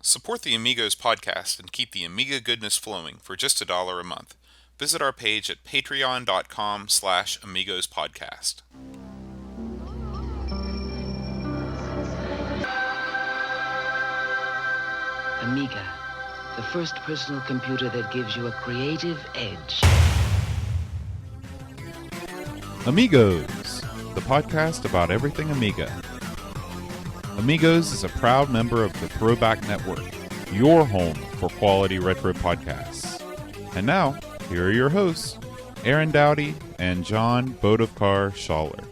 Support the Amigos podcast and keep the Amiga goodness flowing for just $1 a month. Visit our page at patreon.com/AmigosPodcast. Amiga, the first personal computer that gives you a creative edge. Amigos, the podcast about everything Amiga. Amigos is a proud member of the Throwback Network, your home for quality retro podcasts. And now, here are your hosts, Aaron Dowdy and John Bodovkar Schaller.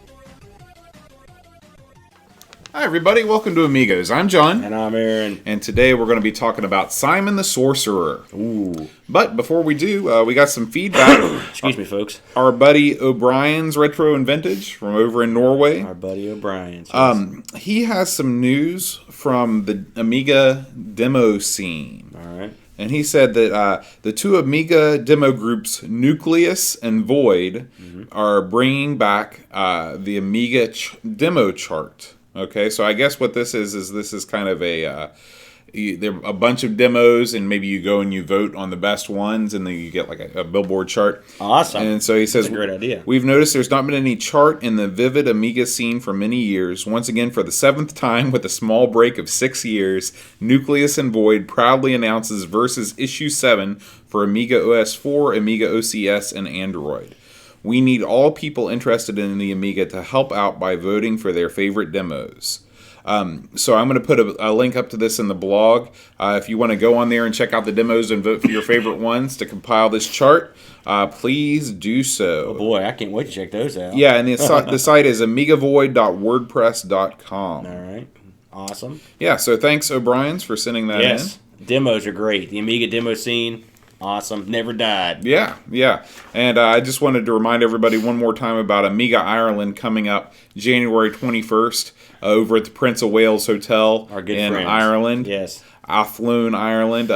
Hi everybody, welcome to Amigos. I'm John. And I'm Aaron. And today we're going to be talking about Simon the Sorcerer. Ooh. But before we do, we got some feedback. Excuse me, folks. Our buddy O'Brien's Retro and Vintage from over in Norway. Our buddy O'Brien's. Yes. He has some news from the Amiga demo scene. All right. And he said that the two Amiga demo groups, Nucleus and Void, are bringing back the Amiga demo chart. Okay, so I guess what this is kind of there are a bunch of demos, and maybe you go and you vote on the best ones, and then you get like a Billboard chart. Awesome. And so he says, that's a great idea. We've noticed there's not been any chart in the vivid Amiga scene for many years. Once again, for the 7th time with a small break of 6 years, Nucleus and Void proudly announces Versus Issue 7 for Amiga OS 4, Amiga OCS, and Android. We need all people interested in the Amiga to help out by voting for their favorite demos. So I'm going to put a link up to this in the blog. If you want to go on there and check out the demos and vote for your favorite ones to compile this chart, please do so. Oh boy, I can't wait to check those out. Yeah, and the site is amigavoid.wordpress.com. All right. Awesome. Yeah, so thanks O'Brien's for sending that in. Yes. Demos are great. The Amiga demo scene, awesome. Never died. Yeah. And I just wanted to remind everybody one more time about Amiga Ireland coming up January 21st over at the Prince of Wales Hotel in friends. Ireland. Yes. Athlone, Ireland.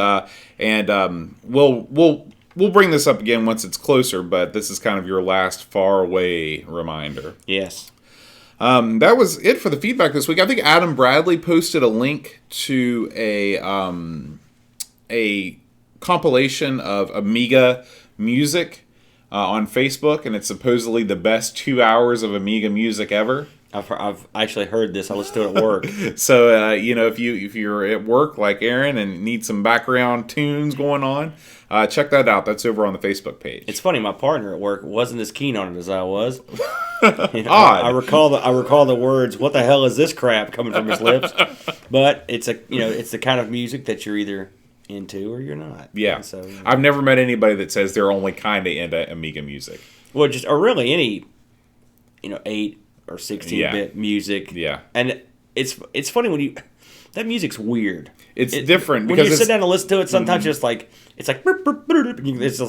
We'll bring this up again once it's closer, but this is kind of your last far away reminder. Yes. That was it for the feedback this week. I think Adam Bradley posted a link to a compilation of Amiga music on Facebook, and it's supposedly the best 2 hours of Amiga music ever. I've actually heard this. I listened to it at work. So if you're at work like Aaron and need some background tunes going on, check that out. That's over on the Facebook page. It's funny. My partner at work wasn't as keen on it as I was. Odd. I recall the words. What the hell is this crap coming from his lips? But it's the kind of music that you're either into or you're not. Yeah. So I've never met anybody that says they're only kind of into Amiga music. Well, or really any 8 or 16-bit music. Yeah. And it's funny when that music's weird. It's different when because you sit down and listen to it. Sometimes it's like it's just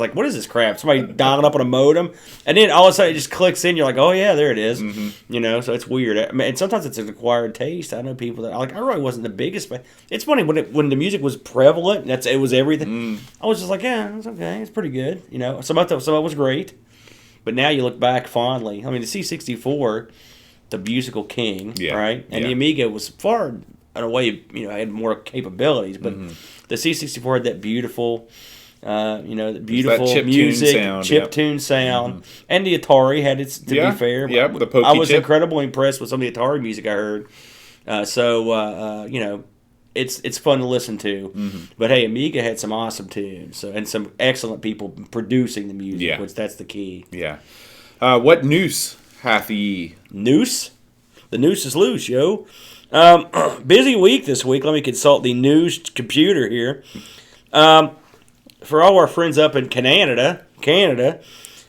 like, what is this crap? Somebody dialing up on a modem, and then all of a sudden it just clicks in. You're like, oh yeah, there it is. So it's weird. I mean, and sometimes it's an acquired taste. I know people that I really wasn't the biggest fan. It's funny when the music was prevalent. It was everything. I was just like, yeah, it's okay. It's pretty good. Some of it was great, but now you look back fondly. I mean, the C64, the musical king, right? And the Amiga was far in a way, had more capabilities, but the C64 had that beautiful, music, chiptune sound, and the Atari had its. To be fair, the Pokey I was chip. incredibly impressed with some of the Atari music I heard. It's fun to listen to. But hey, Amiga had some awesome tunes, and some excellent people producing the music, which that's the key. Yeah. What noose hath ye? Noose? The noose is loose, yo. Busy week this week. Let me consult the news computer here. For all our friends up in Canada,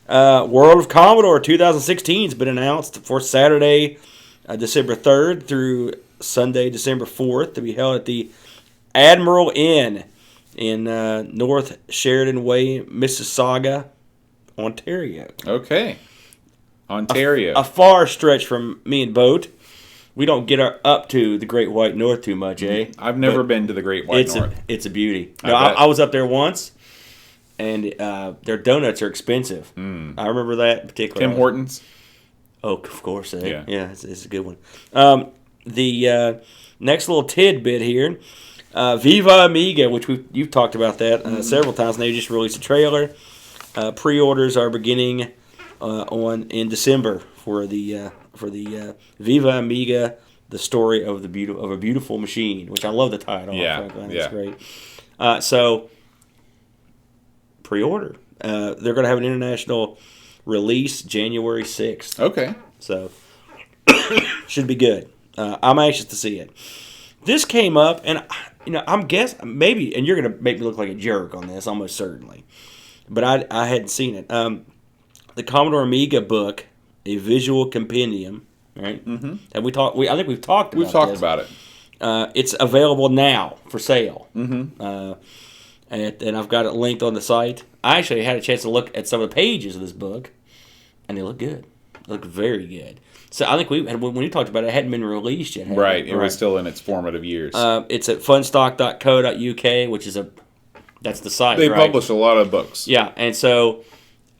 World of Commodore 2016 has been announced for Saturday, December 3rd through Sunday, December 4th, to be held at the Admiral Inn in North Sheridan Way, Mississauga, Ontario. Okay. Ontario. A far stretch from me and Boat. We don't get up to the Great White North too much, eh? I've never been to the Great White North. It's a beauty. I was up there once, and their donuts are expensive. I remember that in particular. Tim Hortons? Oh, of course. Yeah, it's a good one. The next little tidbit here. Viva Amiga, which you've talked about that several times, and they just released a trailer. Pre-orders are beginning in December for the Viva Amiga, the story of a beautiful machine, which I love the title. Yeah, It's great. So pre-order. They're going to have an international release January 6th. Okay. So should be good. I'm anxious to see it. This came up, and I'm guessing maybe, and you're going to make me look like a jerk on this, almost certainly. But I hadn't seen it. The Commodore Amiga book, A Visual Compendium, right? Mm-hmm. Have we talked? I think we've talked about We've talked about it. It's available now for sale. Mm-hmm. And I've got it linked on the site. I actually had a chance to look at some of the pages of this book, and they look good. They look very good. So I think when we talked about it, it hadn't been released yet. Right. It was still in its formative years. It's at funstock.co.uk, which is that's the site. They right? publish a lot of books. Yeah, and so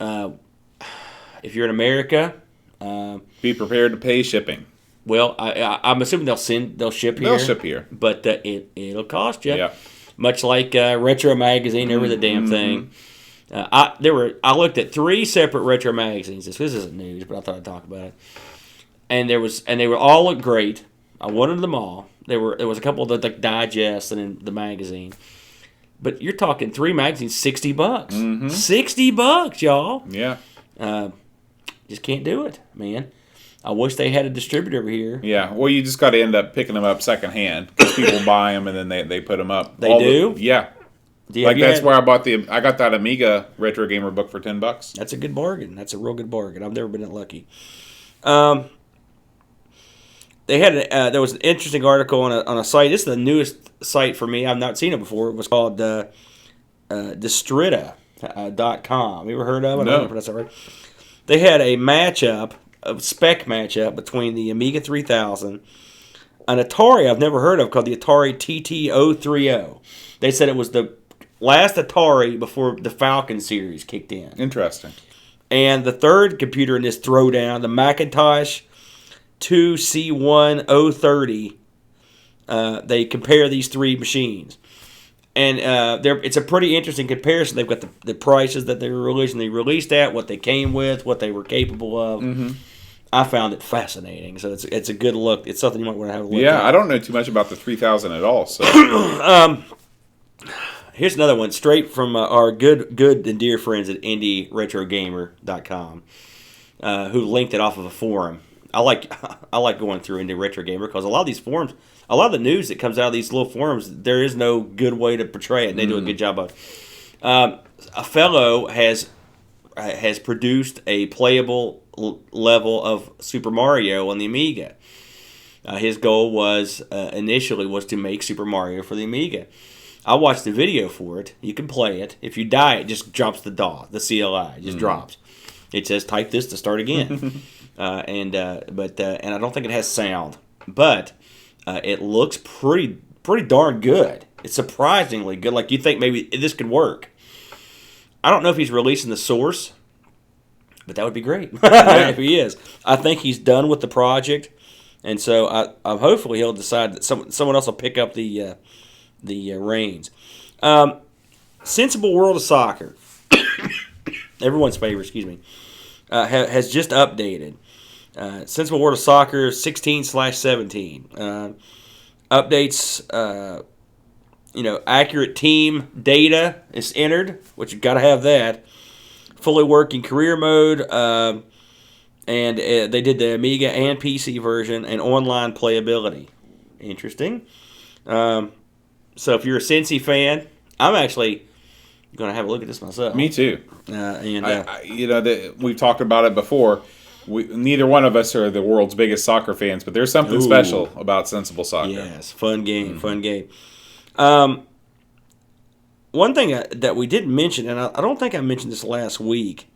if you're in America, be prepared to pay shipping. Well, I'm assuming they'll ship here. They'll ship here, but it'll cost you. Yeah. Much like Retro Magazine, every the damn thing. I looked at 3 separate retro magazines. This isn't news, but I thought I'd talk about it. And they were all looked great. I wanted them all. There was a couple of the digests and in the magazine. But you're talking 3 magazines, $60. Mm-hmm. $60, y'all. Yeah. Just can't do it, man. I wish they had a distributor over here. Yeah. Well, you just got to end up picking them up secondhand because people buy them and then they put them up. They do? Yeah. That's where I got that Amiga Retro Gamer book for $10. That's a good bargain. That's a real good bargain. I've never been that lucky. They had there was an interesting article on a site. This is the newest site for me. I've not seen it before. It was called Distrita.com. You ever heard of it? No. I don't know if that's right. They had a spec matchup between the Amiga 3000, an Atari I've never heard of called the Atari TT-030. They said it was the last Atari before the Falcon series kicked in. Interesting. And the third computer in this throwdown, the Macintosh 2C1030. They compare these 3 machines. And it's a pretty interesting comparison. They've got the prices that they were released at, what they came with, what they were capable of. Mm-hmm. I found it fascinating. So it's a good look. It's something you might want to have a look at. Yeah, I don't know too much about the 3000 at all. So here's another one, straight from our good and dear friends at IndieRetroGamer.com, who linked it off of a forum. I like going through Indie Retro Gamer because a lot of these forums, a lot of the news that comes out of these little forums, there is no good way to portray it. And they do a good job of it. A fellow has produced a playable level of Super Mario on the Amiga. His goal was initially to make Super Mario for the Amiga. I watched the video for it. You can play it. If you die, it just drops the CLI. It just drops. It says type this to start again. And I don't think it has sound, but it looks pretty darn good. It's surprisingly good. Like you think maybe this could work. I don't know if he's releasing the source, but that would be great if he is. I think he's done with the project, and so I hopefully he'll decide that someone else will pick up the reins. Sensible World of Soccer, everyone's favorite. Excuse me, has just updated. Sensible World of Soccer 16/17 updates. Accurate team data is entered, which you've got to have that. Fully working career mode, and they did the Amiga and PC version, and online playability. Interesting. So if you're a Sensi fan, I'm actually going to have a look at this myself. Me too. We've talked about it before. Neither one of us are the world's biggest soccer fans, but there's something special about Sensible Soccer. Yes, fun game, fun game. One thing that we didn't mention, and I don't think I mentioned this last week,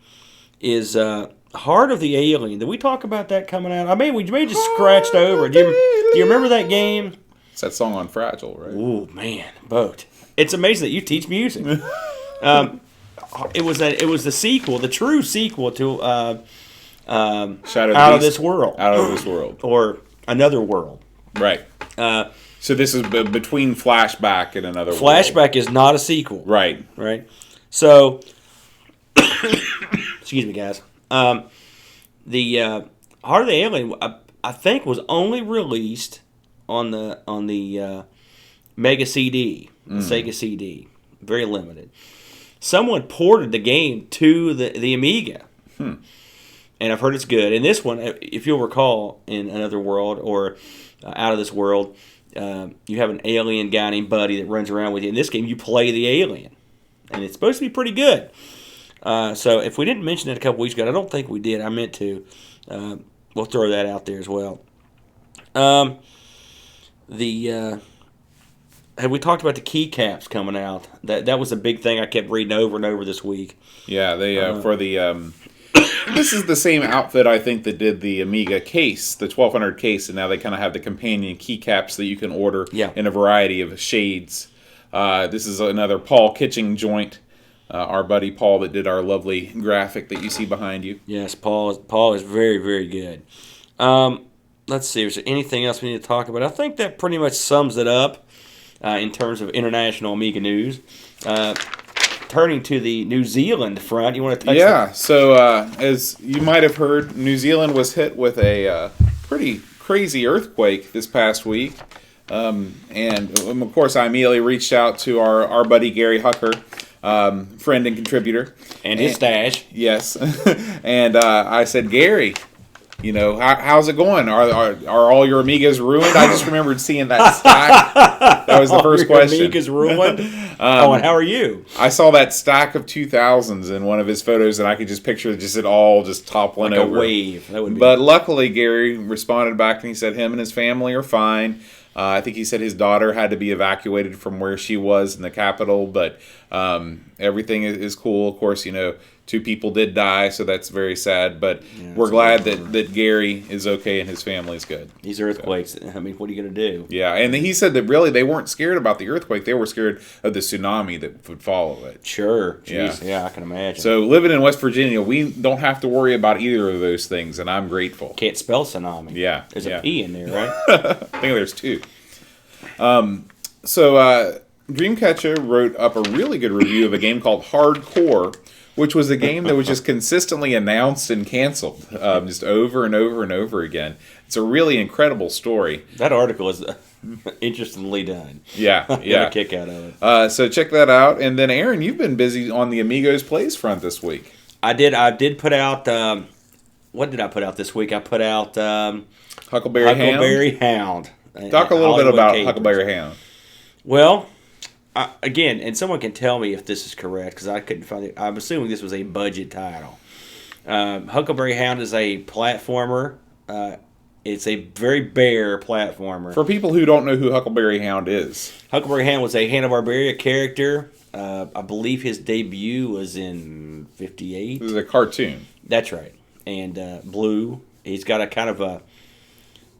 is Heart of the Alien. Did we talk about that coming out? We may just scratched over. Do you remember that game? It's that song on Fragile, right? Oh man, Boat. It's amazing that you teach music. It was the sequel, the true sequel to Out of This World. Out of This World. Or Another World. Right. So this is between Flashback and another world. Flashback is not a sequel. Right. Right. So, excuse me, guys. The Heart of the Alien, I think, was only released on the Mega CD, the Sega CD. Very limited. Someone ported the game to the Amiga. And I've heard it's good. And this one, if you'll recall, in Another World or Out of This World, you have an alien guy named Buddy that runs around with you. In this game, you play the alien. And it's supposed to be pretty good. So if we didn't mention it a couple weeks ago, I don't think we did. I meant to. We'll throw that out there as well. Have we talked about the keycaps coming out? That was a big thing I kept reading over and over this week. Yeah, they for the this is the same outfit I think that did the Amiga case, the 1200 case, and now they kind of have the companion keycaps that you can order in a variety of shades. This is another Paul Kitching joint. Our buddy Paul that did our lovely graphic that you see behind you. Yes, Paul is very, very good. Let's see, is there anything else we need to talk about? I think that pretty much sums it up in terms of international Amiga news. Turning to the New Zealand front, you want to touch that? So as you might have heard, New Zealand was hit with a pretty crazy earthquake this past week. And of course, I immediately reached out to our buddy Gary Hucker, friend and contributor. And his stash. Yes. And I said, Gary, how's it going? Are all your Amigas ruined? I just remembered seeing that stack. That was the first question. Amigas ruined? And how are you? I saw that stack of 2000s in one of his photos, and I could just picture it all just toppling like over. A wave. That would be. But luckily, Gary responded back, and he said him and his family are fine. I think he said his daughter had to be evacuated from where she was in the capital, but everything is cool. Of course, 2 people did die, so that's very sad. But we're glad that Gary is okay and his family's good. These earthquakes, I mean, what are you going to do? Yeah, and he said that really they weren't scared about the earthquake. They were scared of the tsunami that would follow it. Sure. Jeez. Yeah, I can imagine. So living in West Virginia, we don't have to worry about either of those things, and I'm grateful. Can't spell tsunami. Yeah. There's a P in there, right? I think there's 2. Dreamcatcher wrote up a really good review of a game called Hardcore, which was a game that was just consistently announced and canceled, just over and over and over again. It's a really incredible story. That article is interestingly done. Yeah. Got a kick out of it. So check that out. And then, Aaron, you've been busy on the Amigos Plays front this week. I did put out... what did I put out this week? I put out... Huckleberry Hound. Talk a little bit about Capers. Huckleberry Hound. Well, again, and someone can tell me if this is correct, because I couldn't find it. I'm assuming this was a budget title. Huckleberry Hound is a platformer. It's a very bare platformer. For people who don't know who Huckleberry Hound is. Huckleberry Hound was a Hanna-Barbera character. I believe his debut was in 58. It was a cartoon. That's right. And blue. He's got a kind of a...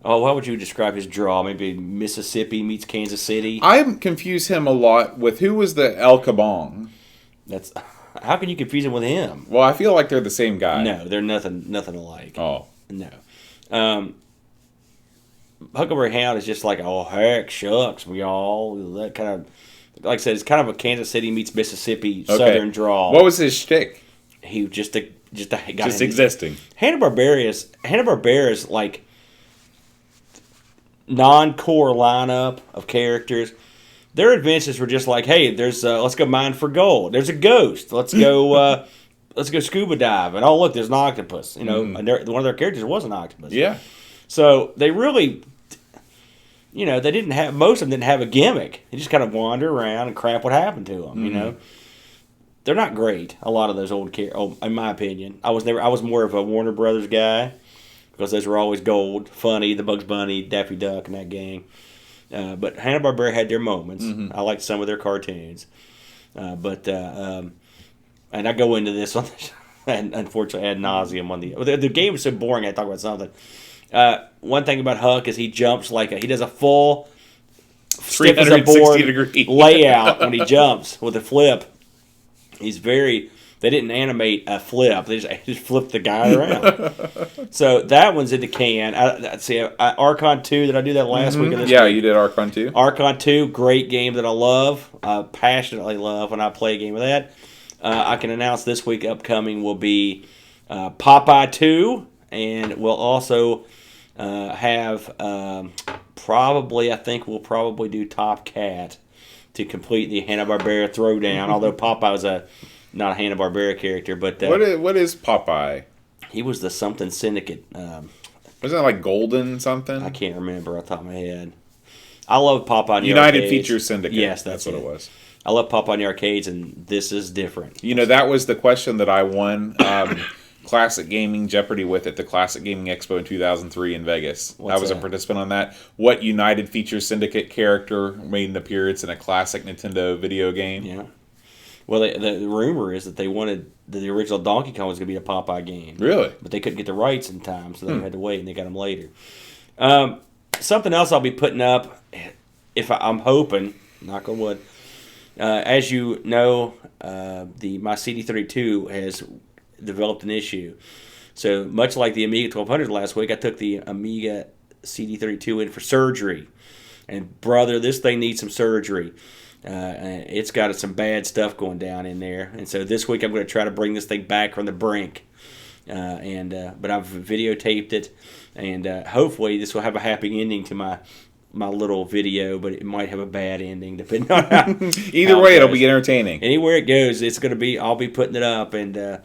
Oh, how would you describe his draw? Maybe Mississippi meets Kansas City? I confuse him a lot with who was the El Kabong. That's... How can you confuse him with him? Well, I feel like they're the same guy. No, they're nothing alike. Oh. No. Huckleberry Hound is just like, oh, heck, shucks, we all... That kind of... Like I said, it's kind of a Kansas City meets Mississippi Southern draw. What was his shtick? He was just existing. Hanna-Barbera is like... non-core lineup of characters. Their adventures were just like, hey, there's let's go mine for gold. There's a ghost. Let's go scuba dive. And oh look, there's an octopus. And one of their characters was an octopus. Yeah. So they really, they didn't have, most of them didn't have a gimmick. They just kind of wander around and crap would happen to them. They're not great. A lot of those old characters, in my opinion. I was more of a Warner Brothers guy. Because those were always gold, funny, the Bugs Bunny, Daffy Duck, and that gang. But Hanna-Barbera had their moments. I liked some of their cartoons. And I go into this one, and unfortunately, ad nauseum on the game was so boring. I had to talk about something. One thing about Huck is he jumps he does a full stiff as a board 360-degree layout when he jumps with a flip. He's very They didn't animate a flip. They just flipped the guy around. So that one's in the can. Let's see, Archon 2, did I do that last week? Of this Yeah, week? you did Archon 2. Archon 2, great game that I love. Passionately love when I play a game of that. I can announce this week upcoming will be Popeye 2, and we'll also have I think we'll probably do Top Cat to complete the Hanna-Barbera throwdown, although Popeye was not a Hanna-Barbera character. But What is Popeye? he was the something syndicate. Wasn't that like Golden something? I can't remember off the top of my head. I love Popeye in the United arcades. Features Syndicate. Yes, that's what it was. I love Popeye in the arcades, and this is different. You know, that was the question that I won Classic Gaming Jeopardy with at the Classic Gaming Expo in 2003 in Vegas. I was a participant on that. What United Features Syndicate character made an appearance in a classic Nintendo video game? Yeah. Well, the rumor is that they wanted the original Donkey Kong was going to be a Popeye game. Really? But they couldn't get the rights in time, so they had to wait, and they got them later. Something else I'll be putting up, if I'm hoping, knock on wood. As you know, my CD32 has developed an issue. So much like the Amiga 1200 last week, I took the Amiga CD32 in for surgery. And brother, this thing needs some surgery. It's got some bad stuff going down in there. And so this week I'm going to try to bring this thing back from the brink. But I've videotaped it, and hopefully this will have a happy ending to my little video, but it might have a bad ending depending on how. Either way, it'll be entertaining. Anywhere it goes, it's going to be. I'll be putting it up, and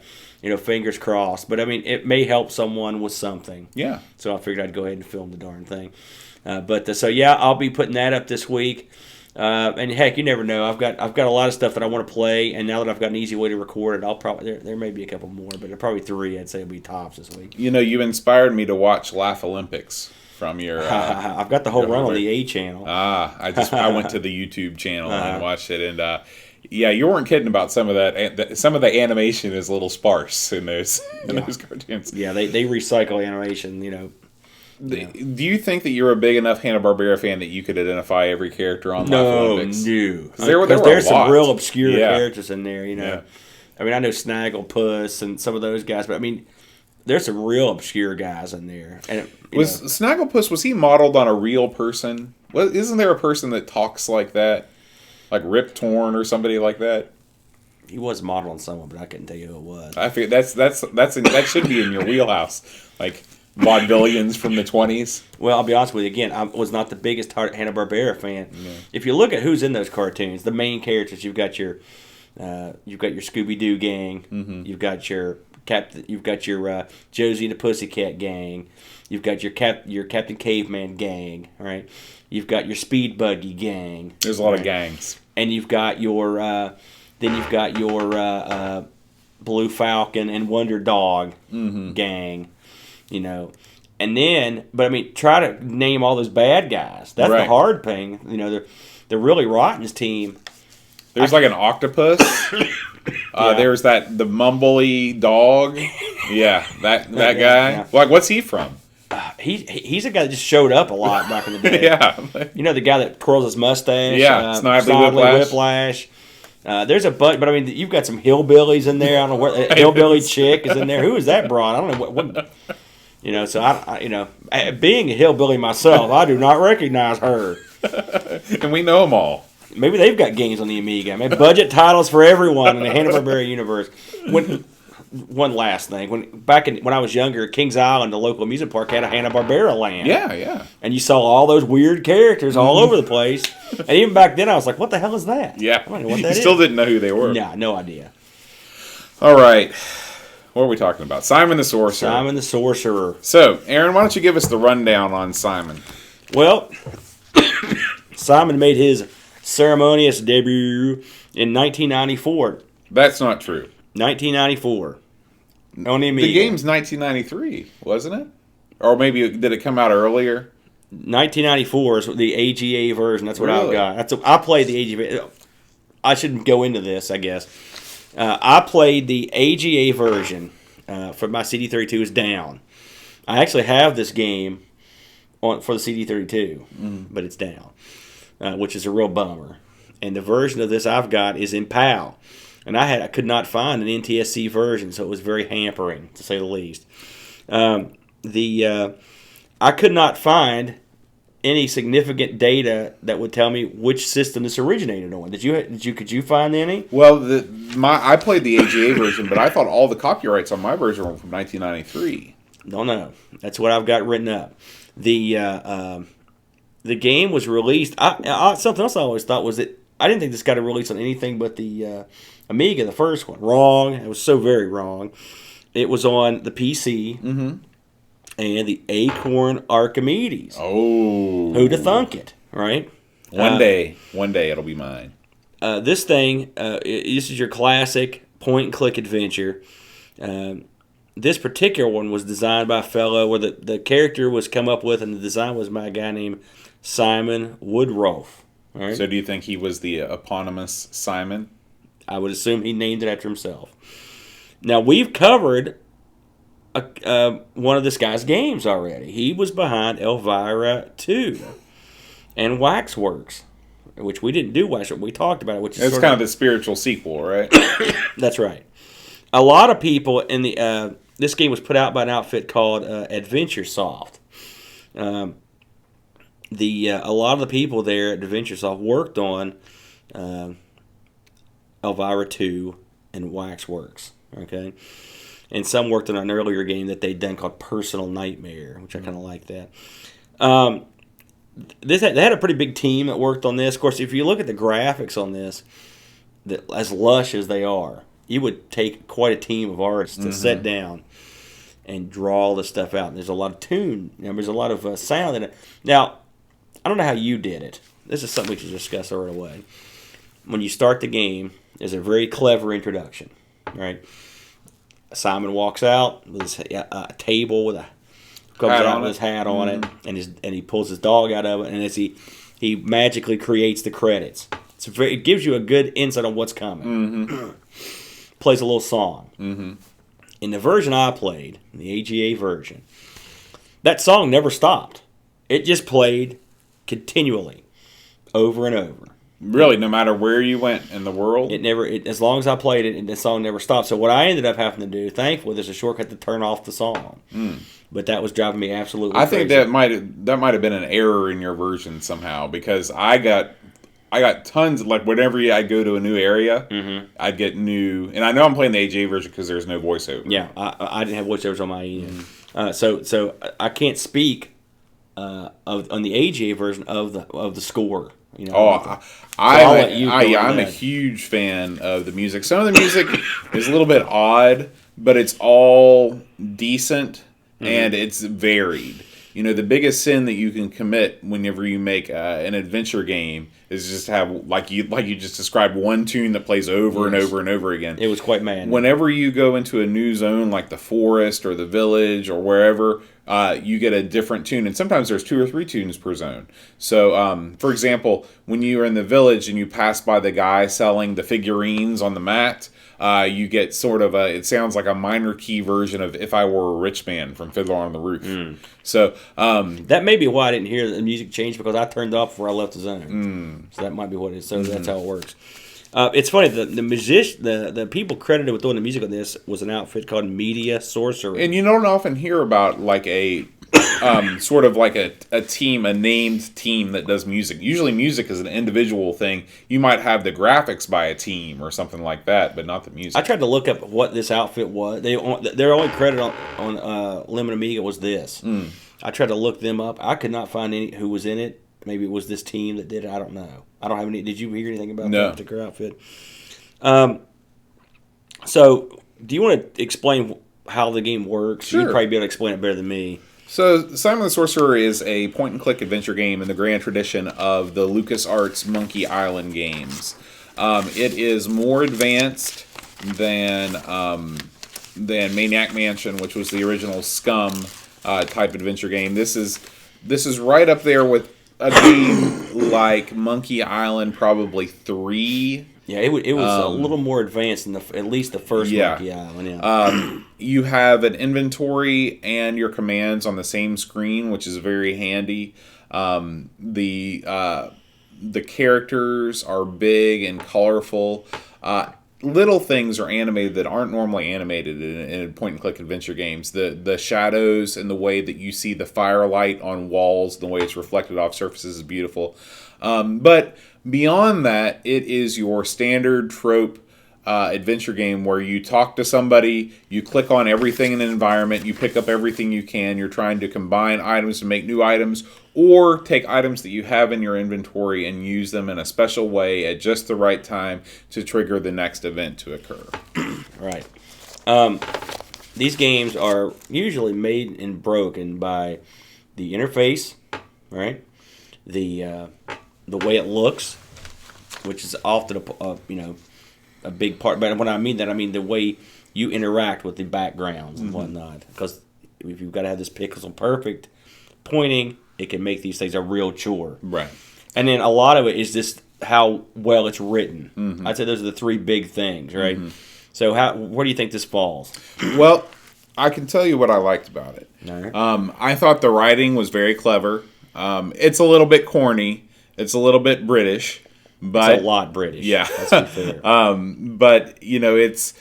fingers crossed. But I mean, it may help someone with something. Yeah. So I figured I'd go ahead and film the darn thing. I'll be putting that up this week. And heck, you never know. I've got a lot of stuff that I want to play, and now that I've got an easy way to record it, I'll probably there may be a couple more, but probably 3. I'd say will be tops this week. You know, you inspired me to watch Laugh Olympics from your. I've got the whole run on the A channel. I went to the YouTube channel and watched it, and yeah, you weren't kidding about some of that. Some of the animation is a little sparse in those cartoons. Yeah, they recycle animation. You know. Do you think that you're a big enough Hanna-Barbera fan that you could identify every character on Laugh Olympics? No. There's some real obscure characters in there, Yeah. I mean, I know Snagglepuss and some of those guys, but I mean, there's some real obscure guys in there. And Snagglepuss, was he modeled on a real person? Isn't there a person that talks like that? Like Rip Torn or somebody like that? He was modeled on someone, but I couldn't tell you who it was. I figure that should be in your wheelhouse. Like vaudevillians from the 20s. Well, I'll be honest with you. Again, I was not the biggest Hanna-Barbera fan. Yeah. If you look at who's in those cartoons, the main characters, you've got your Scooby-Doo gang, Mm-hmm. you've got your Josie and the Pussycat gang, you've got your Captain Caveman gang, right? You've got your Speed Buggy gang. There's a lot of gangs, and you've got your Blue Falcon and Wonder Dog gang. And then, but I mean, try to name all those bad guys. That's the hard thing. They're really Rotten's team. There's like an octopus. There's the mumbly dog. Yeah, that guy. Yeah. Like, what's he from? He's a guy that just showed up a lot back in the day. Yeah. The guy that curls his mustache. Yeah, Snidely Whiplash. There's a bunch, but I mean, you've got some hillbillies in there. I don't know where hillbilly chick is in there. Who is that broad? I don't know what so I being a hillbilly myself, I do not recognize her. And we know them all. Maybe they've got games on the Amiga. Maybe budget titles for everyone in the Hanna-Barbera universe. One last thing, when I was younger, Kings Island, the local amusement park, had a Hanna-Barbera land. Yeah. And you saw all those weird characters all over the place. And even back then, I was like, "What the hell is that?" Yeah, I don't know what that you still didn't know who they were. Yeah, no idea. All right, what are we talking about? Simon the Sorcerer. Simon the Sorcerer. So, Aaron, why don't you give us the rundown on Simon? Well, Simon made his ceremonious debut in 1994. That's not true. 1994. On the Amiga. The game's 1993, wasn't it? Or maybe did it come out earlier? 1994 is the AGA version. That's what Really? I've got. I played the AGA. I shouldn't go into this, I guess. I played the AGA version for my CD32 is down. I actually have this game for the CD32, but it's down, which is a real bummer. And the version of this I've got is in PAL. and I could not find an NTSC version, so it was very hampering, to say the least. I could not find any significant data that would tell me which system this originated on. Could you find any? Well, I played the AGA version, but I thought all the copyrights on my version were from 1993. No. That's what I've got written up. The game was released. Something else I always thought was that I didn't think this got a release on anything but the Amiga, the first one. Wrong. It was so very wrong. It was on the PC and the Acorn Archimedes. Oh. Who'd have thunk it, right? One day it'll be mine. This thing, this is your classic point-and-click adventure. This particular one was designed by a fellow where the character was come up with, and the design was by a guy named Simon Woodroffe. Right? So do you think he was the eponymous Simon? I would assume he named it after himself. Now, we've covered one of this guy's games already. He was behind Elvira 2 and Waxworks, which we didn't do Waxworks. We talked about it. Which is it's kind of the spiritual sequel, right? That's right. A lot of people in the this game was put out by an outfit called Adventuresoft. A lot of the people there at Adventuresoft worked on Elvira 2 and Waxworks. Okay, and some worked on an earlier game that they'd done called Personal Nightmare, which I kind of like that. They had a pretty big team that worked on this. Of course, if you look at the graphics on this, as lush as they are, you would take quite a team of artists to sit down and draw all this stuff out. And there's a lot of tune. There's a lot of sound in it. Now, I don't know how you did it. This is something we should discuss right away. When you start the game, there's a very clever introduction, right? Simon walks out with his table with his hat on it, and he pulls his dog out of it, and as he magically creates the credits. It gives you a good insight on what's coming. Plays a little song. In the version I played, the AGA version, that song never stopped. It just played continually, over and over. Really, no matter where you went in the world? As long as I played it, the song never stopped. So what I ended up having to do, thankfully, there's a shortcut to turn off the song. But that was driving me absolutely crazy. I think that might have been an error in your version somehow, because I got tons, like whenever I go to a new area, I'd get new, and I know I'm playing the AGA version because there's no voiceover. Yeah, I didn't have voiceovers on my end. So I can't speak on the AGA version of the score. You know, I'm a huge fan of the music. Some of the music is a little bit odd, but it's all decent and it's varied. You know, the biggest sin that you can commit whenever you make an adventure game is just have, like you just described, one tune that plays over and over and over again. It was quite mad. Whenever you go into a new zone like the forest or the village or wherever, you get a different tune. And sometimes there's 2 or 3 tunes per zone. So, for example, when you're in the village and you pass by the guy selling the figurines on the mat, you get sort of it sounds like a minor key version of If I Were a Rich Man from Fiddler on the Roof. So that may be why I didn't hear the music change, because I turned off before I left the zone. So that might be what it is. So that's how it works. It's funny, the people credited with doing the music on this was an outfit called Media Sorcerer. And you don't often hear about like a sort of like a team, a named team that does music. Usually music is an individual thing. You might have the graphics by a team or something like that, but not the music. I tried to look up what this outfit was. Their only credit on Lemon Amiga was this. I tried to look them up. I could not find any who was in it. Maybe it was this team that did it. I don't know. I don't have any. Did you hear anything about that particular outfit? So, do you want to explain how the game works? Sure. You'd probably be able to explain it better than me. So, Simon the Sorcerer is a point-and-click adventure game in the grand tradition of the LucasArts Monkey Island games. It is more advanced than Maniac Mansion, which was the original Scum type adventure game. This is right up there with a game like Monkey Island, probably 3. Yeah, it was a little more advanced than at least the first Monkey Island. Yeah. You have an inventory and your commands on the same screen, which is very handy. The characters are big and colorful. little things are animated that aren't normally animated in point-and-click adventure games. The shadows and the way that you see the firelight on walls, the way it's reflected off surfaces is beautiful. But beyond that, it is your standard trope adventure game where you talk to somebody, you click on everything in an environment, you pick up everything you can, you're trying to combine items to make new items, or take items that you have in your inventory and use them in a special way at just the right time to trigger the next event to occur. Right. These games are usually made and broken by the interface, right? The way it looks, which is often a big part. But when I mean that, I mean the way you interact with the backgrounds and whatnot. Because if you've got to have this pixel perfect pointing, it can make these things a real chore. Right. And then a lot of it is just how well it's written. I'd say those are the three big things, right? So where do you think this falls? Well, I can tell you what I liked about it. All right. I thought the writing was very clever. It's a little bit corny. It's a little bit British. But It's a lot British. Yeah. Let's be fair. But it's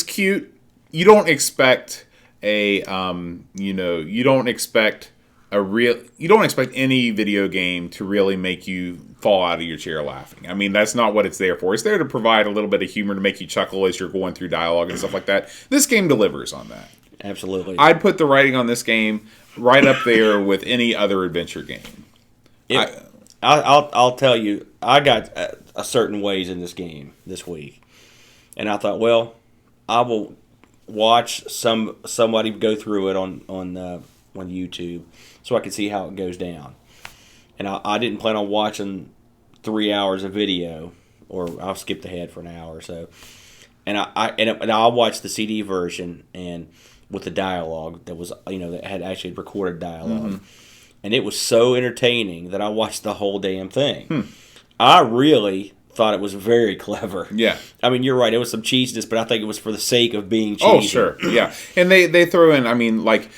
cute. You don't expect you don't expect any video game to really make you fall out of your chair laughing. I mean, that's not what it's there for. It's there to provide a little bit of humor to make you chuckle as you're going through dialogue and stuff like that. This game delivers on that. Absolutely. I'd put the writing on this game right up there with any other adventure game. I'll tell you, I got a certain ways in this game this week, and I thought, well, I will watch somebody go through it on YouTube so I can see how it goes down. And I didn't plan on watching 3 hours of video, or I'll skip ahead for an hour or so. And I watched the CD version and with the dialogue that was that had actually recorded dialogue. And it was so entertaining that I watched the whole damn thing. I really thought it was very clever. Yeah. I mean, you're right. It was some cheesiness, but I think it was for the sake of being cheesy. Oh, sure. Yeah. And they throw in, I mean, like,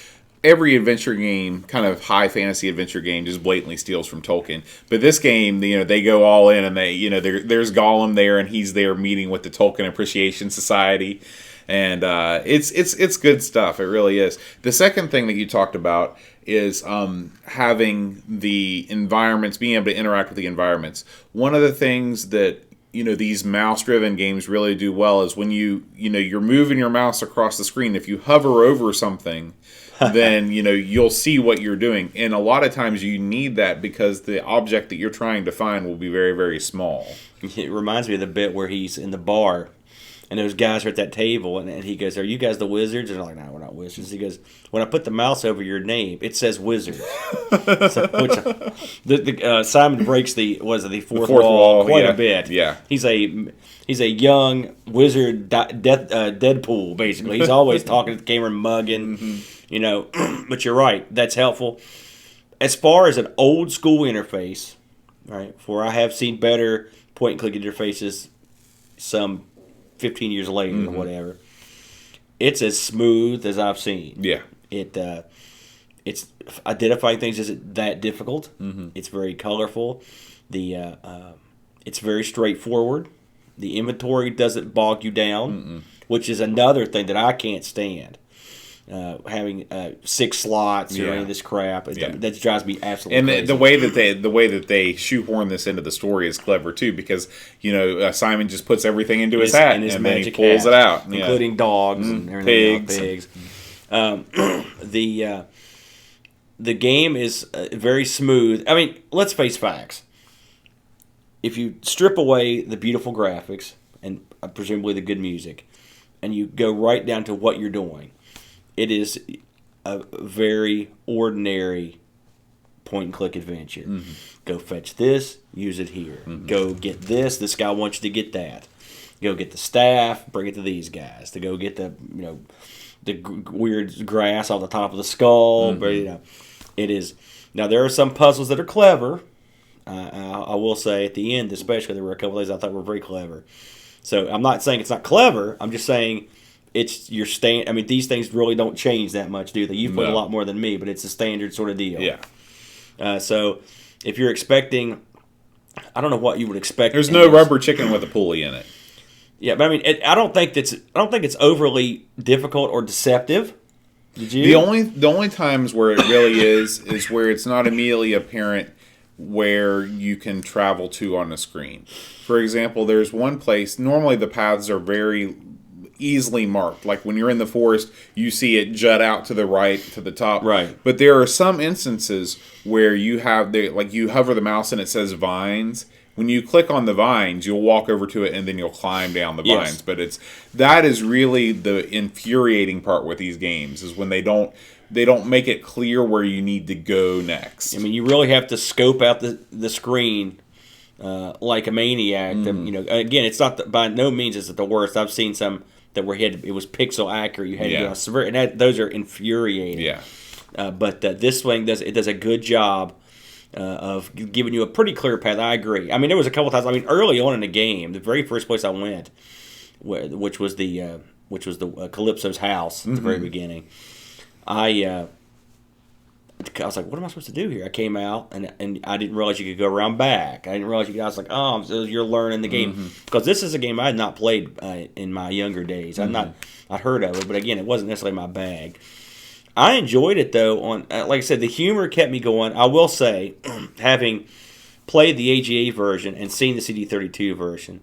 every adventure game, kind of high fantasy adventure game, just blatantly steals from Tolkien. But this game, they go all in, and there's Gollum there, and he's there meeting with the Tolkien Appreciation Society. And it's good stuff. It really is. The second thing that you talked about is having the environments, being able to interact with the environments. One of the things that these mouse-driven games really do well is when you're moving your mouse across the screen. If you hover over something, then you'll see what you're doing. And a lot of times you need that because the object that you're trying to find will be very, very small. It reminds me of the bit where he's in the bar. And those guys are at that table, and he goes, "Are you guys the wizards?" And they're like, "No, we're not wizards." He goes, "When I put the mouse over your name, it says wizard." Simon breaks the fourth wall quite a bit. Yeah, he's a young wizard, Deadpool basically. He's always talking to the camera, mugging, But you're right, that's helpful. As far as an old school interface, right? For I have seen better point and click interfaces, some 15 years later or whatever. It's as smooth as I've seen. Yeah. It's identifying things isn't that difficult. It's very colorful. It's very straightforward. The inventory doesn't bog you down, which is another thing that I can't stand. Having 6 slots or any of this crap, that drives me absolutely crazy. And the way that they shoehorn this into the story is clever too, because Simon just puts everything into his hat and then he pulls it out, including dogs and everything, pigs. The game is very smooth. I mean, let's face facts. If you strip away the beautiful graphics and presumably the good music, and you go right down to what you're doing, it is a very ordinary point-and-click adventure. Go fetch this, use it here. Go get this. This guy wants you to get that. Go get the staff, bring it to these guys. To go get the weird grass off the top of the skull. But, it is. Now there are some puzzles that are clever. I will say at the end, especially, there were a couple of things I thought were very clever. So I'm not saying it's not clever. I'm just saying it's your stand. I mean, these things really don't change that much, do they? You've played a lot more than me, but it's a standard sort of deal. Yeah. So if you're expecting, I don't know what you would expect. There's no rubber chicken with a pulley in it. Yeah, but I mean, I don't think it's overly difficult or deceptive. Did you? The only times where it really is where it's not immediately apparent where you can travel to on the screen. For example, there's one place, normally the paths are very easily marked. Like when you're in the forest, you see it jut out to the right, to the top. Right. But there are some instances where you hover the mouse and it says vines. When you click on the vines, you'll walk over to it and then you'll climb down the vines. Yes. But that is really the infuriating part with these games, is when they don't make it clear where you need to go next. I mean, you really have to scope out the screen like a maniac. Again, it's not by no means is it the worst. I've seen some that where it was pixel accurate. You had to go on severe, and those are infuriating. Yeah. But this one does a good job of giving you a pretty clear path. I agree. I mean, there was a couple times. I mean, early on in the game, the very first place I went, which was the Calypso's house at the very beginning. I was like, what am I supposed to do here? I came out, and I didn't realize you could go around back. I didn't realize I was like, oh, so you're learning the game. Because this is a game I had not played in my younger days. I'd heard of it, but again, it wasn't necessarily my bag. I enjoyed it, though. Like I said, the humor kept me going. I will say, having played the AGA version and seen the CD32 version,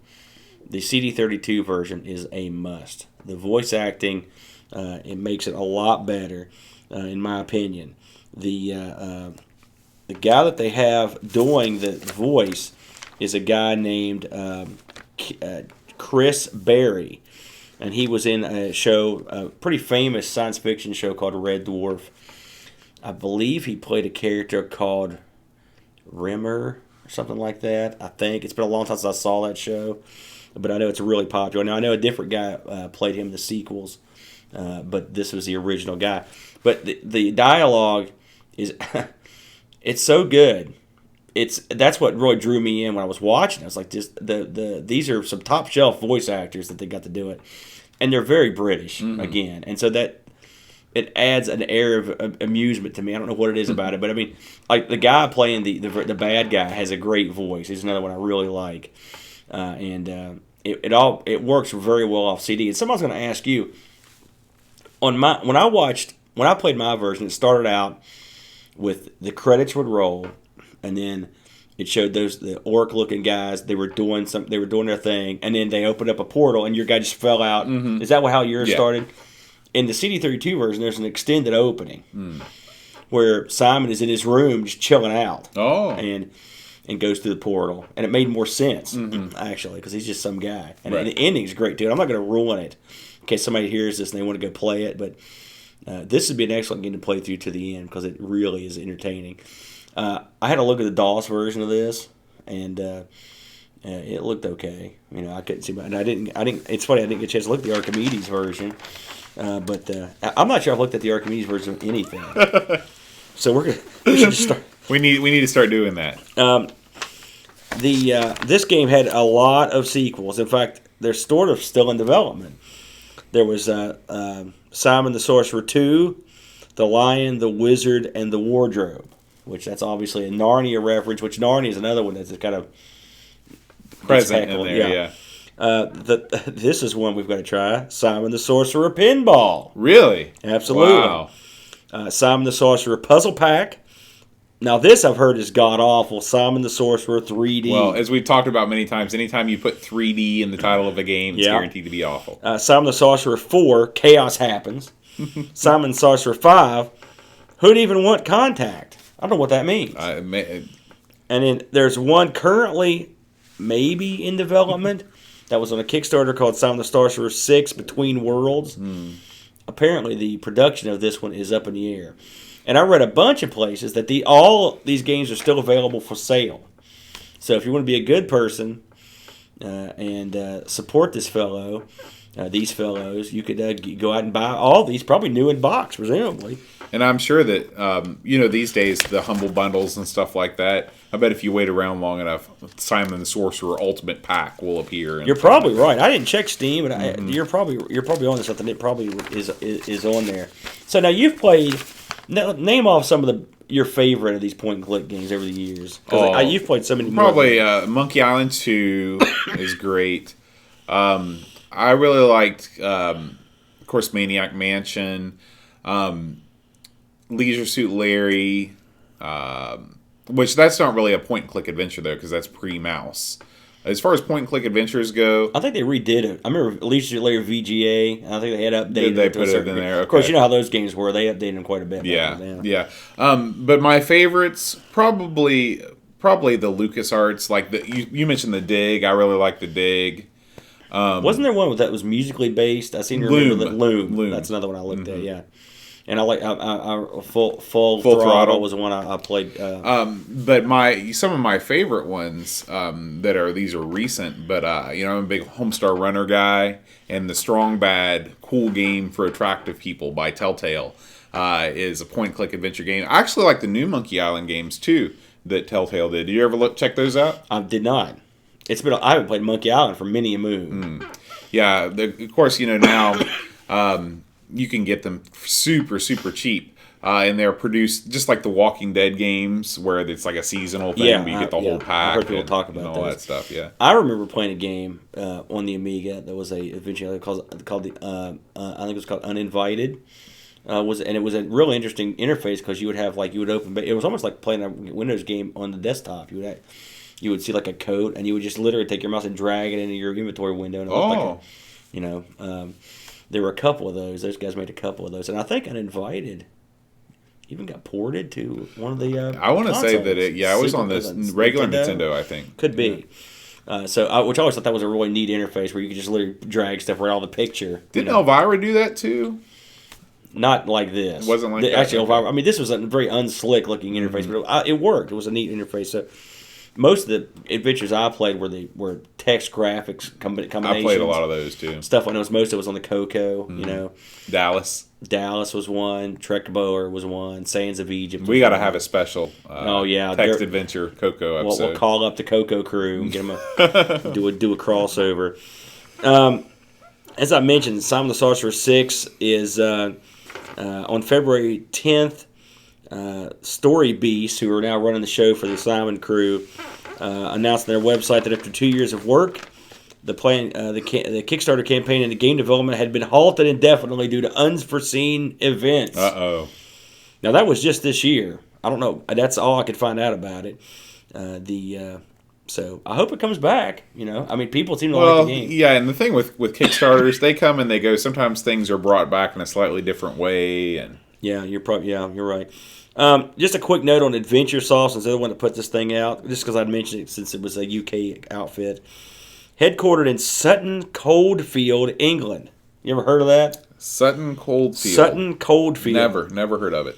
the CD32 version is a must. The voice acting, it makes it a lot better, in my opinion. The guy that they have doing the voice is a guy named Chris Berry, and he was in a show, a pretty famous science fiction show called Red Dwarf. I believe he played a character called Rimmer or something like that. I think it's been a long time since I saw that show, but I know it's really popular. Now I know a different guy played him in the sequels, but this was the original guy. But the dialogue is it's so good. That's what really drew me in when I was watching. I was like, these are some top shelf voice actors that they got to do it, and they're very British again, and so that it adds an air of amusement to me. I don't know what it is about it, but I mean, like the guy playing the bad guy has a great voice. He's another one I really like, and it works very well off CD. And somebody's going to ask you when I played my version, it started out with the credits would roll, and then it showed the orc-looking guys. They were doing their thing, and then they opened up a portal, and your guy just fell out. Is that how yours started? In the CD32 version, there's an extended opening where Simon is in his room just chilling out, and goes through the portal, and it made more sense actually because he's just some guy, and the ending's great too. I'm not going to ruin it in case somebody hears this and they want to go play it, but. This would be an excellent game to play through to the end because it really is entertaining. I had a look at the DOS version of this, and it looked okay. I couldn't see, and I didn't. It's funny I didn't get a chance to look at the Archimedes version, but I'm not sure I've looked at the Archimedes version of anything. So we should start. We need to start doing that. This game had a lot of sequels. In fact, they're sort of still in development. There was Simon the Sorcerer 2, The Lion, the Wizard, and the Wardrobe, which that's obviously a Narnia reference, which Narnia is another one that's kind of present in there, yeah. This is one we've got to try, Simon the Sorcerer Pinball. Really? Absolutely. Wow. Simon the Sorcerer Puzzle Pack. Now this I've heard is god-awful, Simon the Sorcerer 3D. Well, as we've talked about many times, anytime you put 3D in the title of a game, it's guaranteed to be awful. Simon the Sorcerer 4, Chaos Happens. Simon the Sorcerer 5, Who'd Even Want Contact? I don't know what that means. And then there's one currently maybe in development that was on a Kickstarter called Simon the Sorcerer 6, Between Worlds. Apparently the production of this one is up in the air. And I read a bunch of places that all these games are still available for sale. So if you want to be a good person and support these fellows, you could go out and buy all these, probably new in box, presumably. And I'm sure that, these days, the Humble Bundles and stuff like that, I bet if you wait around long enough, Simon the Sorcerer Ultimate Pack will appear. You're probably right. I didn't check Steam, but you're probably on to something. It probably is on there. So now you've played... Name off some of your favorite of these point-and-click games over the years. Because you've played so many more. Probably Monkey Island 2 is great. I really liked, of course, Maniac Mansion, Leisure Suit Larry, which that's not really a point-and-click adventure, though, because that's pre-mouse. As far as point-and-click adventures go... I think they redid it. I remember Leisure Suit Larry VGA. I think they had updated Did they it to put a it certain in degree. there? Okay. Of course, you know how those games were. They updated them quite a bit. Yeah. But my favorites, probably the LucasArts. Like you mentioned the Dig. I really like the Dig. Wasn't there one that was musically based? I seem to remember that Loom. That's another one I looked at. Yeah, and I like Full Throttle was the one I played. But some of my favorite ones these are recent. But I'm a big Homestar Runner guy, and the Strong Bad Cool Game for Attractive People by Telltale is a point-and-click adventure game. I actually like the new Monkey Island games too that Telltale did. Did you ever check those out? I did not. I haven't played Monkey Island for many a moon. Yeah, of course, now you can get them super, super cheap. And they're produced just like the Walking Dead games where it's like a seasonal thing, but you get the whole pack. I heard people talk about all that stuff, yeah. I remember playing a game on the Amiga that was a adventure called I think it was called Uninvited. And it was a really interesting interface because you would have it was almost like playing a Windows game on the desktop. You would see like a coat, and you would just literally take your mouse and drag it into your inventory window. And it looked like there were a couple of those. Those guys made a couple of those, and I think Uninvited even got ported to one of the. I want to say that it was on this regular Nintendo, I think. Could be. Which I always thought that was a really neat interface where you could just literally drag stuff right out of the picture. Didn't Elvira do that too? Not like this. It wasn't like that. Actually, Elvira. I mean, this was a very unslick looking interface, but it worked. It was a neat interface. So. Most of the adventures I played were text graphics combinations. I played a lot of those too. Stuff I know most of it was on the Coco. Dallas was one. Trekboer was one. Sands of Egypt. We got to have a special. Text adventure Coco episode. We'll call up the Coco crew and get them do a crossover. As I mentioned, Simon the Sorcerer 6 is on February 10th. Story Beasts, who are now running the show for the Simon crew, announced on their website that after 2 years of work, the Kickstarter campaign and the game development had been halted indefinitely due to unforeseen events. Uh-oh. Now, that was just this year. I don't know. That's all I could find out about it. So I hope it comes back. I mean, people seem to like the game. Yeah, and the thing with Kickstarters, they come and they go. Sometimes things are brought back in a slightly different way. And yeah, you're right. Just a quick note on Adventuresoft, since they're the one to put this thing out, just because I'd mentioned it since it was a UK outfit. Headquartered in Sutton Coldfield, England. You ever heard of that? Sutton Coldfield. Sutton Coldfield. Never heard of it.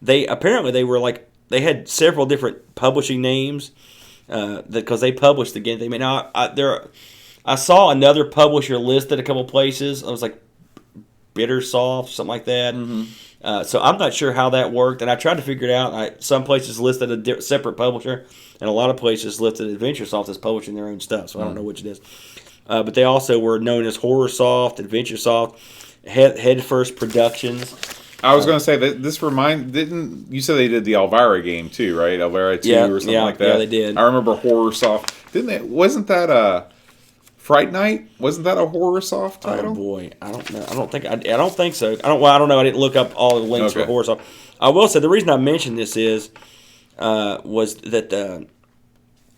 They had several different publishing names because they published the game. I saw another publisher listed a couple places. I was like, Bittersoft, something like that. Mm-hmm. So I'm not sure how that worked, and I tried to figure it out. Some places listed a separate publisher, and a lot of places listed Adventuresoft as publishing their own stuff. So I don't know which it is. But they also were known as Horrorsoft, Adventuresoft, Headfirst Productions. I was going to say that this didn't you say they did the Elvira game too, right? Elvira 2 or something like that. Yeah, they did. I remember Horrorsoft. Wasn't that Fright Night? Wasn't that a Horrorsoft title? Oh boy, I don't know. I don't think so. I don't know. I didn't look up all the links for Horrorsoft. I will say the reason I mentioned this was that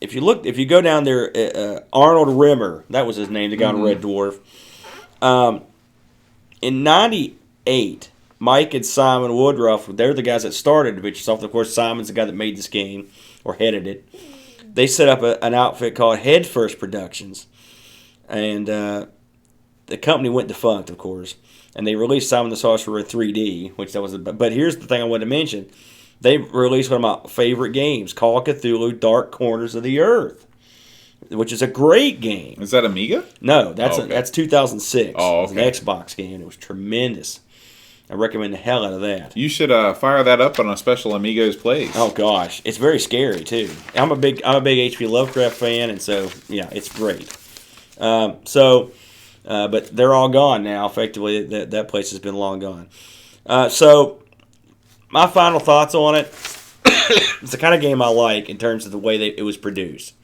if you go down there, Arnold Rimmer, that was his name, the guy on Red Dwarf. In '98, Mike and Simon Woodruff, they're the guys that started Adventuresoft. Of course, Simon's the guy that made this game or headed it. They set up an outfit called Headfirst Productions. And the company went defunct, of course, and they released Simon the Sorcerer in 3D, but here's the thing I wanted to mention: they released one of my favorite games, Call of Cthulhu: Dark Corners of the Earth, which is a great game. Is that Amiga? No, that's 2006. Oh, okay. It was an Xbox game. It was tremendous. I recommend the hell out of that. You should fire that up on a special Amigos Plays. Oh gosh, it's very scary too. I'm a big H.P. Lovecraft fan, and so yeah, it's great. But they're all gone now. Effectively, that place has been long gone. So, my final thoughts on it. It's the kind of game I like in terms of the way it was produced.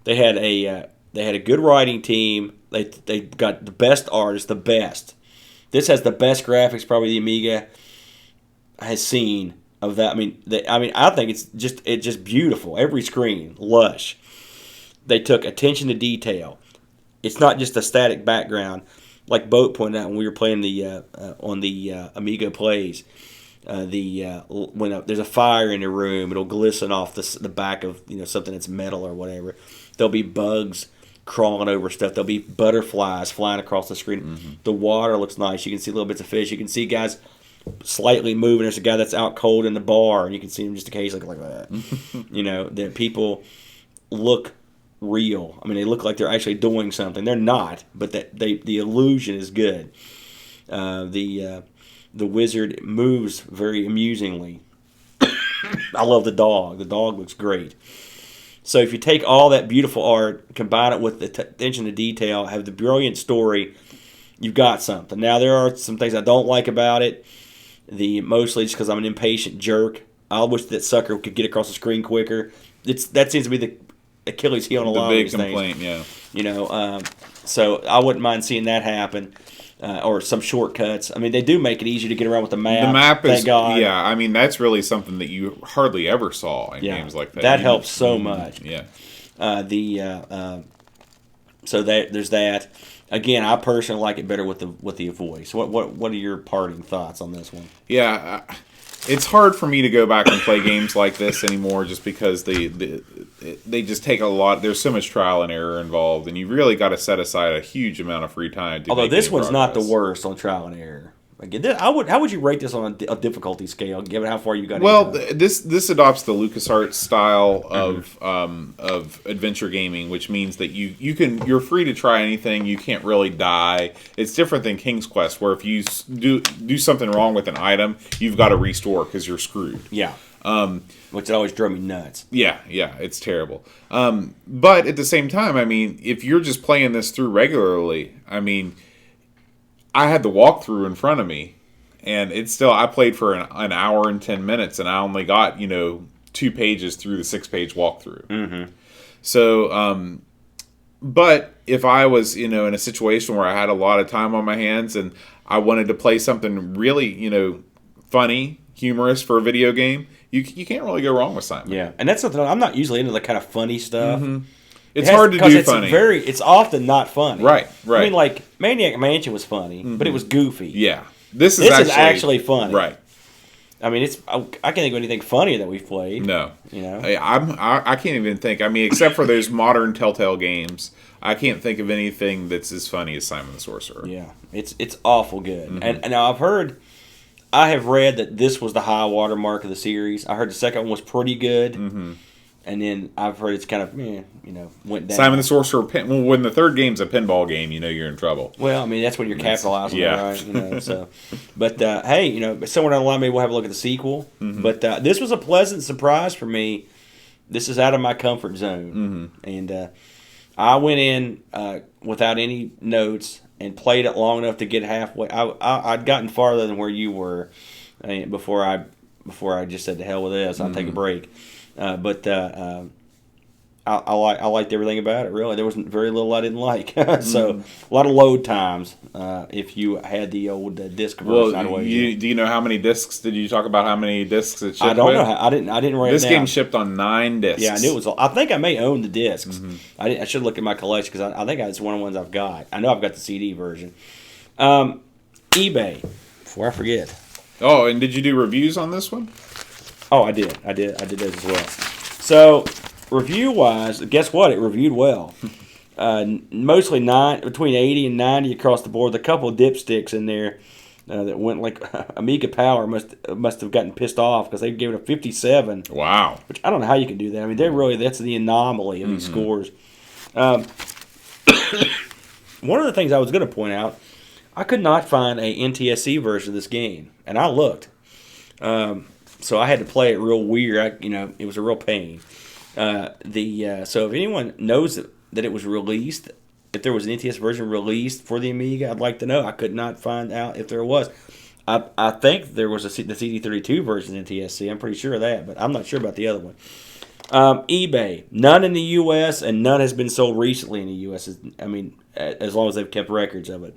They had a good writing team. They got the best artists, the best. This has the best graphics probably the Amiga has seen of that. I think it's just beautiful. Every screen, lush. They took attention to detail. It's not just a static background, like Boat pointed out when we were playing on the Amiga plays. When there's a fire in the room, it'll glisten off the back of something that's metal or whatever. There'll be bugs crawling over stuff. There'll be butterflies flying across the screen. Mm-hmm. The water looks nice. You can see little bits of fish. You can see guys slightly moving. There's a guy that's out cold in the bar, and you can see him just occasionally like that. That people look real. They look like they're actually doing something. They're not, but the illusion is good. The wizard moves very amusingly. I love the dog. The dog looks great. So if you take all that beautiful art, combine it with the attention to detail, have the brilliant story, you've got something. Now there are some things I don't like about it. Mostly just because I'm an impatient jerk. I wish that sucker could get across the screen quicker. That seems to be the Achilles heel on a lot of these things. The big complaint, yeah. So I wouldn't mind seeing that happen. Or some shortcuts. They do make it easier to get around with the map. The map is, thank God. Yeah, that's really something that you hardly ever saw in games like that. That helps so much. Yeah. So there's that. Again, I personally like it better with the voice. What are your parting thoughts on this one? Yeah, it's hard for me to go back and play games like this anymore, just because they just take a lot. There's so much trial and error involved, and you really got to set aside a huge amount of free time. Although this one's not the worst on trial and error. Again, how would you rate this on a difficulty scale, given how far you got? Well, this adopts the LucasArts style of adventure gaming, which means that you're free to try anything. You can't really die. It's different than King's Quest, where if you do something wrong with an item, you've got to restore because you're screwed. Yeah. Which always drove me nuts. Yeah, it's terrible. But at the same time, if you're just playing this through regularly, I had the walkthrough in front of me, and I played for an hour and 10 minutes, and I only got 2 pages through the 6-page walkthrough. Mm-hmm. So, but if I was in a situation where I had a lot of time on my hands and I wanted to play something really funny, humorous for a video game, you can't really go wrong with Simon. Yeah, and that's something I'm not usually into, the kind of funny stuff. Mm-hmm. It's hard to do funny. It's often not funny. Right. Like Maniac Mansion was funny, but it was goofy. Yeah. This is actually funny. Right. I can't think of anything funnier that we've played. No. I can't even think. Except for those modern Telltale games, I can't think of anything that's as funny as Simon the Sorcerer. Yeah. It's awful good. Mm-hmm. And now I have read that this was the high water mark of the series. I heard the second one was pretty good. Mm-hmm. And then I've heard it's kind of, went down. Simon the Sorcerer, when the third game's a pinball game, you're in trouble. Well, that's when you're capitalizing on it, right? So, but hey, somewhere down the line, maybe we'll have a look at the sequel. Mm-hmm. But this was a pleasant surprise for me. This is out of my comfort zone, and I went in without any notes and played it long enough to get halfway. I'd gotten farther than where you were before I just said to hell with this. I'll take a break. But I liked everything about it. Really, there wasn't very little I didn't like. So a lot of load times. If you had the old disc version, do you know how many discs? Did you talk about how many discs it shipped? I don't know. I didn't write. This it down. game shipped on 9 discs. Yeah, I knew it was. I think I may own the discs. Mm-hmm. I should look at my collection because I think it's one of the ones I've got. I know I've got the CD version. eBay. Before I forget. Oh, and did you do reviews on this one? Oh, I did those as well. So, review-wise, guess what? It reviewed well. Mostly between 80 and 90 across the board. A couple of dipsticks in there that went like Amiga Power must have gotten pissed off because they gave it a 57. Wow. Which I don't know how you can do that. That's the anomaly of these scores. One of the things I was going to point out, I could not find a NTSC version of this game, and I looked. So I had to play it real weird. It was a real pain. So if anyone knows that it was released, if there was an NTS version released for the Amiga, I'd like to know. I could not find out if there was. I think there was the CD32 version of NTSC. I'm pretty sure of that, but I'm not sure about the other one. eBay. None in the U.S. and none has been sold recently in the U.S. As long as they've kept records of it.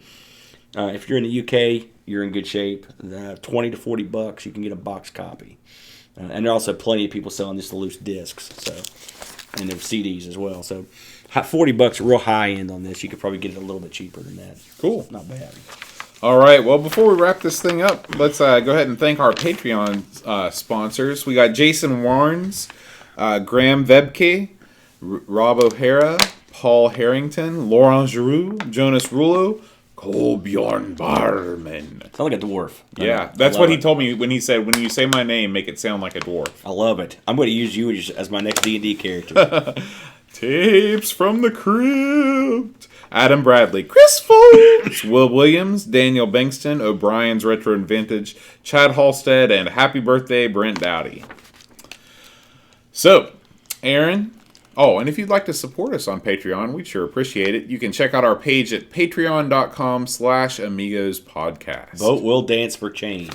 If you're in the U.K., you're in good shape. $20 to $40, you can get a box copy. And there are also plenty of people selling just the loose discs, and there's CDs as well. So $40 real high end on this. You could probably get it a little bit cheaper than that. Cool. Not bad. All right. Well, before we wrap this thing up, let's go ahead and thank our Patreon sponsors. We got Jason Warnes, Graham Vebke, Rob O'Hara, Paul Harrington, Laurent Giroux, Jonas Rulo, Kolbjorn Barman. Sound like a dwarf. Yeah, that's what he told me when he said, when you say my name, make it sound like a dwarf. I love it. I'm going to use you as my next D&D character. Tapes from the Crypt. Adam Bradley, Chris Foltz, Will Williams, Daniel Bankston, O'Brien's Retro and Vintage, Chad Halstead, and happy birthday, Brent Dowdy. So, Aaron... Oh, and if you'd like to support us on Patreon, we'd sure appreciate it. You can check out our page at patreon.com/Amigos Podcast. Vote will dance for change.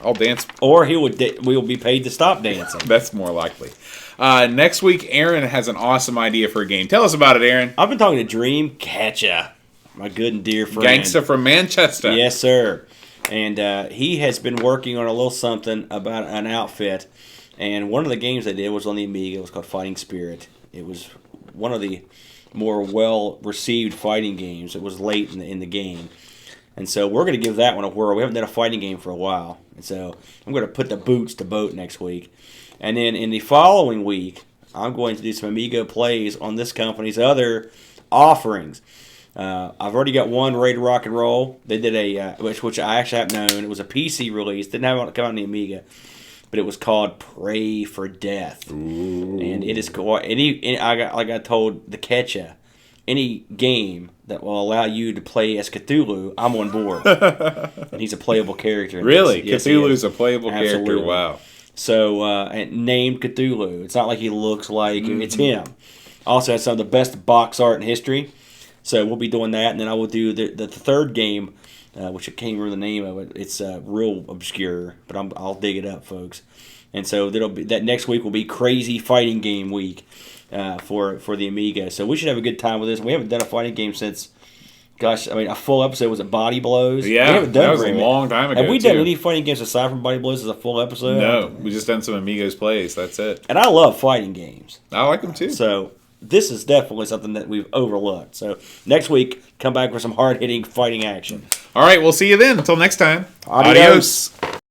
I'll dance. Or we will be paid to stop dancing. That's more likely. Next week, Aaron has an awesome idea for a game. Tell us about it, Aaron. I've been talking to Dreamcatcher, my good and dear friend. Gangsta from Manchester. Yes, sir. And he has been working on a little something about an outfit. And one of the games they did was on the Amiga. It was called Fighting Spirit. It was one of the more well-received fighting games. It was late in the game. And so we're going to give that one a whirl. We haven't done a fighting game for a while. And so I'm going to put the boots to boat next week. And then in the following week, I'm going to do some Amigo plays on this company's other offerings. I've already got one, Ready to Rock and Roll. They did which I actually haven't known. It was a PC release. Didn't have it come out on the Amiga. But it was called Pray for Death. Ooh. And it is like I told the Ketcha, any game that will allow you to play as Cthulhu, I'm on board. And he's a playable character. Really? Yes, Cthulhu's a playable Absolutely. character? Wow. So, and named Cthulhu. It's not like he looks like, it's him. Also has some of the best box art in history. So we'll be doing that. And then I will do the third game, which I can't remember the name of it. It's real obscure, but I'll dig it up, folks. And so that next week will be Crazy Fighting Game Week for the Amiga. So we should have a good time with this. We haven't done a fighting game since, a full episode. Was it Body Blows? Yeah, we haven't done that was a long time ago. Have we done any fighting games aside from Body Blows as a full episode? No, we just done some Amigos plays. That's it. And I love fighting games. I like them too. So this is definitely something that we've overlooked. So next week, come back for some hard-hitting fighting action. All right, we'll see you then. Until next time. Adios.